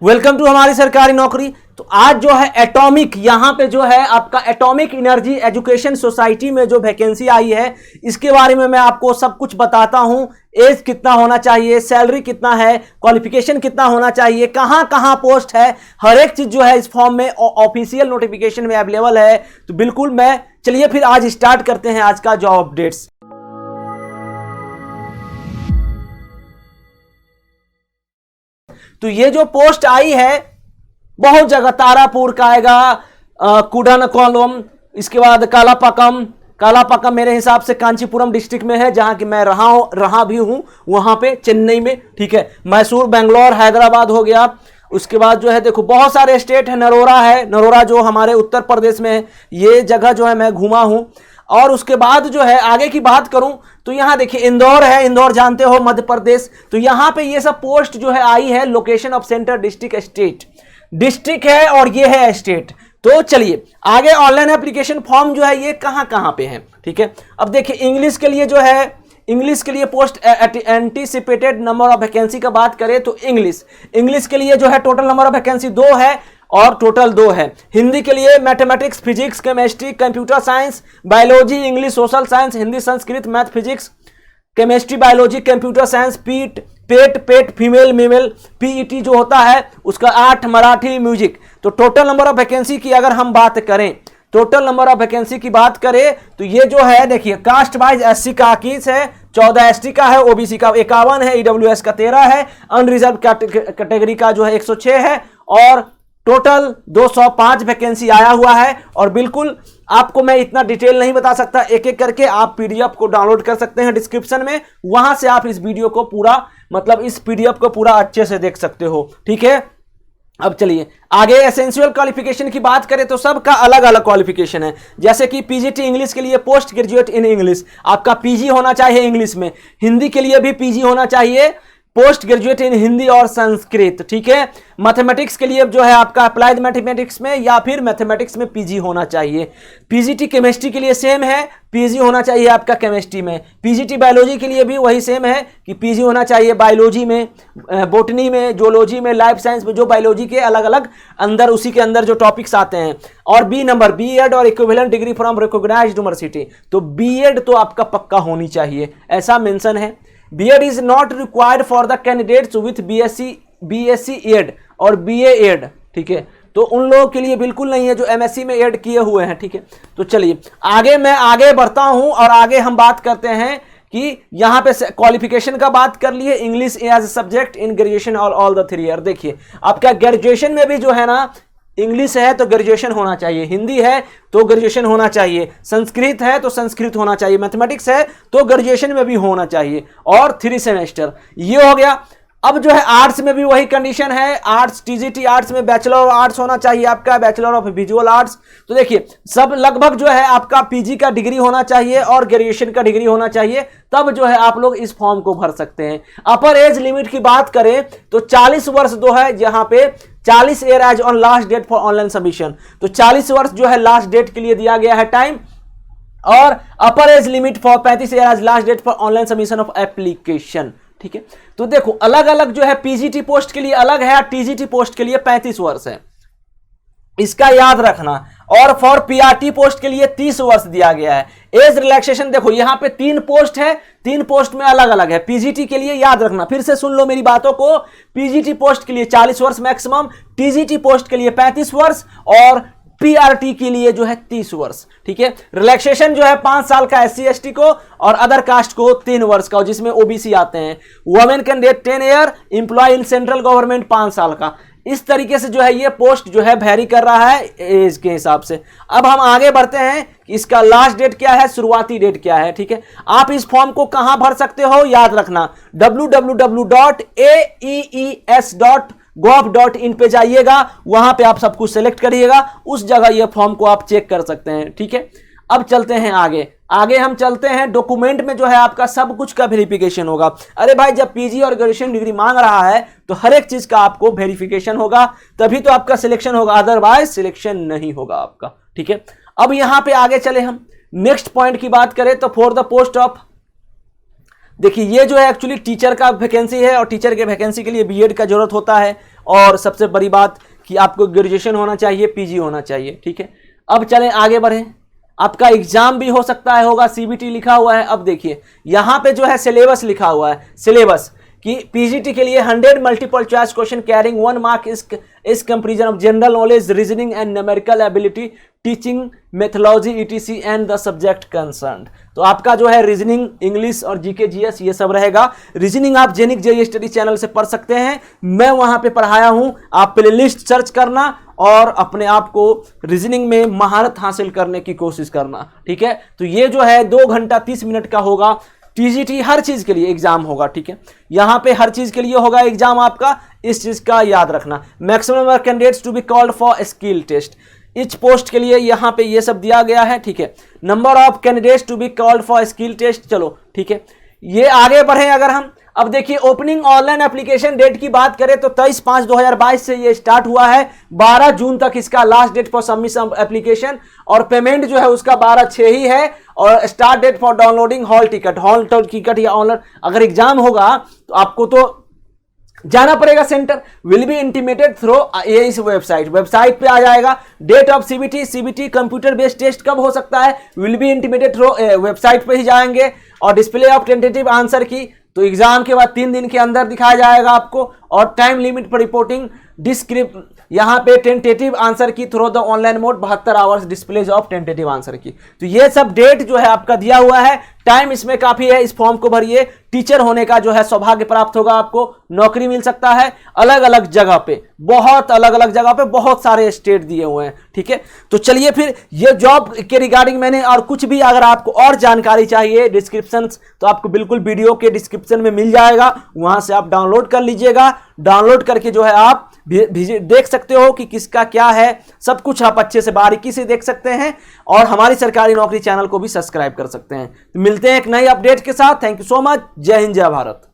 Welcome to हमारी सरकारी नौकरी। तो आज जो है एटॉमिक, यहाँ पे जो है आपका एटॉमिक एनर्जी एजुकेशन सोसाइटी में जो वैकेंसी आई है, इसके बारे में मैं आपको सब कुछ बताता हूँ। एज कितना होना चाहिए, सैलरी कितना है, क्वालिफिकेशन कितना होना चाहिए, कहाँ कहाँ पोस्ट है, हर एक चीज जो है इस फॉर्म में ऑफिशियल नोटिफिकेशन में अवेलेबल है। तो बिल्कुल चलिए फिर आज स्टार्ट करते हैं आज का जॉब अपडेट्स। तो ये जो पोस्ट आई है बहुत जगह, तारापुर का आएगा, कुडानकोलम, इसके बाद कालापाकम मेरे हिसाब से कांचीपुरम डिस्ट्रिक्ट में है, जहां कि मैं रहा भी हूं वहां पे चेन्नई में, ठीक है। मैसूर, बेंगलोर, हैदराबाद हो गया। उसके बाद जो है देखो बहुत सारे स्टेट है, नरोरा जो हमारे उत्तर प्रदेश में है, ये जगह जो है मैं घूमा हूं। और उसके बाद जो है आगे की बात करूं तो यहां देखिए इंदौर है, इंदौर जानते हो मध्य प्रदेश। तो यहां पे ये सब पोस्ट जो है आई है, लोकेशन ऑफ सेंटर डिस्ट्रिक्ट है और ये है स्टेट। तो चलिए आगे, ऑनलाइन एप्लीकेशन फॉर्म जो है ये कहां कहां पे है, ठीक है। अब देखिए इंग्लिश के लिए जो है, इंग्लिश के लिए post anticipated number of vacancy का बात करें तो इंग्लिश के लिए जो है टोटल नंबर ऑफ वैकेंसी 2 है और टोटल 2 है। हिंदी के लिए mathematics, physics, chemistry, computer science, biology, English, social science, Hindi, Sanskrit, math, physics, chemistry, biology, computer science, PET female male, PET जो होता है उसका 8, मराठी, म्यूजिक। तो टोटल नंबर ऑफ वैकेंसी की अगर हम बात करें, तो ये जो है देखिए कास्ट वाइज एससी का 21 है, 14 एसटी का है, ओबीसी का 51 है, ईडब्ल्यूएस का 13 है, अनरिजर्व कैटेगरी का जो है 106 है और टोटल 205 वैकेंसी आया हुआ है। और बिल्कुल आपको मैं इतना डिटेल नहीं बता सकता, एक एक करके आप पीडीएफ को डाउनलोड कर सकते हैं डिस्क्रिप्शन में, वहां से आप इस वीडियो को पूरा, मतलब इस पीडीएफ को पूरा अच्छे से देख सकते हो, ठीक है। अब चलिए आगे एसेंशियल क्वालिफिकेशन की बात करें तो सबका अलग अलग क्वालिफिकेशन है। जैसे कि पीजीटी इंग्लिश के लिए पोस्ट ग्रेजुएट इन इंग्लिश, आपका पीजी होना चाहिए इंग्लिश में। हिंदी के लिए भी पीजी होना चाहिए, पोस्ट ग्रेजुएट इन हिंदी और संस्कृत, ठीक है। मैथमेटिक्स के लिए जो है आपका अप्लाइड मैथमेटिक्स में या फिर मैथमेटिक्स में पीजी होना चाहिए। पीजीटी केमिस्ट्री के लिए सेम है, पीजी होना चाहिए आपका केमिस्ट्री में। पीजीटी बायोलॉजी के लिए भी वही सेम है कि पीजी होना चाहिए बायोलॉजी में, बोटनी में, जोलॉजी में, लाइफ साइंस में, जो बायोलॉजी के अलग अलग अंदर उसी के अंदर जो टॉपिक्स आते हैं। और बीएड और equivalent degree from recognised university, तो बीएड तो आपका पक्का होनी चाहिए, ऐसा मेंशन है। B Ed is not required for the candidates with BSc Ed और बीए एड, ठीक है। तो उन लोगों के लिए बिल्कुल नहीं है जो एमएससी में एड किए हुए हैं, ठीक है। तो चलिए मैं आगे बढ़ता हूं और आगे हम बात करते हैं कि यहां पे क्वालिफिकेशन का बात कर लिए, English as subject in graduation all the 3 year. देखिए आपका ग्रेजुएशन में भी जो है ना, इंग्लिश है तो ग्रेजुएशन होना चाहिए, हिंदी है तो ग्रेजुएशन होना चाहिए, संस्कृत है तो संस्कृत होना चाहिए, मैथमेटिक्स है तो ग्रेजुएशन में भी होना चाहिए और 3 सेमेस्टर, ये हो गया। अब जो है आर्ट्स में भी वही कंडीशन है, आर्ट्स टीजीटी आर्ट्स में बैचलर ऑफ आर्ट्स होना चाहिए आपका, बैचलर ऑफ विजुअल आर्ट्स। तो देखिए सब लगभग जो है आपका पीजी का डिग्री होना चाहिए और ग्रेजुएशन का डिग्री होना चाहिए, तब जो है आप लोग इस फॉर्म को भर सकते हैं। अपर एज लिमिट की बात करें तो 40 वर्ष दो है, जहां पे 40 year age on last date for online submission, तो 40 वर्ष जो है लास्ट डेट के लिए दिया गया है टाइम। और upper age limit for 35 year age last date for online submission of application, ठीक है। तो देखो अलग अलग जो है पीजीटी पोस्ट के लिए अलग है, टीजीटी पोस्ट के लिए 35 वर्ष है, इसका याद रखना। और फॉर पीआरटी पोस्ट के लिए 30 वर्ष दिया गया है। एज रिलैक्सेशन देखो यहां पे 3 पोस्ट है, 3 पोस्ट में अलग अलग है। पीजीटी के लिए याद रखना, फिर से सुन लो मेरी बातों को, पीजीटी पोस्ट के लिए 40 वर्ष मैक्सिमम, टीजीटी पोस्ट के लिए 35 वर्ष और पीआरटी के लिए जो है 30 वर्ष, ठीक है। रिलैक्सेशन जो है 5 साल का एससी एसटी को और अदर कास्ट को 3 वर्ष का, जिसमें ओबीसी आते हैं। Women candidate 10 year, employ in central government 5 साल का। इस तरीके से जो है ये पोस्ट जो है वेरी कर रहा है एज के हिसाब से। अब हम आगे बढ़ते हैं कि इसका लास्ट डेट क्या है, शुरुआती डेट क्या है, ठीक है। आप इस फॉर्म को कहां भर सकते हो, याद रखना www.aees.gov.in पे जाइएगा, वहां पे आप सब कुछ सेलेक्ट करिएगा, उस जगह ये फॉर्म को आप चेक कर सकते हैं, ठीक है। अब चलते हैं आगे हम चलते हैं। डॉक्यूमेंट में जो है आपका सब कुछ का वेरिफिकेशन होगा। अरे भाई जब पीजी और ग्रेजुएशन डिग्री मांग रहा है तो हर एक चीज का आपको वेरिफिकेशन होगा, तभी तो आपका सिलेक्शन होगा, अदरवाइज सिलेक्शन नहीं होगा आपका, ठीक है। अब यहां पे आगे चले हम नेक्स्ट पॉइंट की बात करें तो फॉर द पोस्ट ऑफ, देखिए ये जो है एक्चुअली टीचर का वैकेंसी है और टीचर के वैकेंसी के लिए बीएड का जरूरत होता है और सबसे बड़ी बात कि आपको ग्रेजुएशन होना चाहिए, पीजी होना चाहिए। ठीक है, अब चलें आगे बढ़ें। आपका एग्जाम भी हो सकता है होगा, सीबीटी लिखा हुआ है। अब देखिए यहां पे जो है सिलेबस लिखा हुआ है, सिलेबस कि पीजीटी के लिए 100 multiple choice question carrying 1 mark इस comparison of general knowledge, reasoning and numerical ability, teaching methodology ETC and the subject concerned. तो आपका जो है रीजनिंग, इंग्लिश और जीके जीएस ये सब रहेगा। रीजनिंग आप जेनिक जेई स्टडी चैनल से पढ़ सकते हैं, मैं वहां पे पढ़ाया हूं, आप प्लेलिस्ट सर्च करना और अपने आप को रीजनिंग में महारत हासिल करने की कोशिश करना। ठीक है, तो ये जो है 2 घंटा 30 मिनट का होगा। टीजीटी हर चीज के लिए एग्जाम होगा। ठीक है, यहां पे हर चीज के लिए होगा एग्जाम आपका, इस चीज का याद रखना। Maximum number candidates to be called for skill test, each post के लिए यहां पे ये सब दिया गया है। ठीक है, number of candidates to be called for skill test. चलो ठीक है, ये आगे बढ़े अगर हम। अब देखिए ओपनिंग ऑनलाइन एप्लीकेशन डेट की बात करें तो 23/5/2022 से ये स्टार्ट हुआ है, 12 जून तक इसका last date for submission application, और पेमेंट जो है उसका 12/6 ही है। और start date for downloading hall ticket या ऑनलाइन अगर एग्जाम होगा तो आपको तो जाना पड़ेगा centre, will be intimated through ये इस वेबसाइट पे आ जाएगा। Date of CBT computer based test कब हो सकता है, will be intimated through website पे ही जाएंगे। और डिस्प्ले ऑफ टेंटेटिव आंसर की तो एग्जाम के बाद 3 दिन के अंदर दिखाया जाएगा आपको। और time limit for reporting describe यहां पे टेंटेटिव आंसर की through the online mode 72 hours displays of tentative answer की। तो ये सब डेट जो है आपका दिया हुआ है, टाइम इसमें काफी है, इस फॉर्म को भरिए। टीचर होने का जो है सौभाग्य प्राप्त होगा, आपको नौकरी मिल सकता है अलग अलग जगह पे, बहुत अलग अलग जगह पे, बहुत सारे स्टेट दिए हुए हैं। ठीक है, तो चलिए फिर ये जॉब के रिगार्डिंग मैंने और कुछ भी अगर आपको और जानकारी चाहिए डिस्क्रिप्शन तो आपको बिल्कुल वीडियो के डिस्क्रिप्शन में मिल जाएगा, वहां से आप डाउनलोड कर लीजिएगा। डाउनलोड करके जो है आप देख सकते हो कि किसका क्या है, सब कुछ आप अच्छे से बारीकी से देख सकते हैं। और हमारी सरकारी नौकरी चैनल को भी सब्सक्राइब कर सकते हैं। तो मिलते हैं एक नई अपडेट के साथ। Thank you so much. जय हिंद, जय भारत।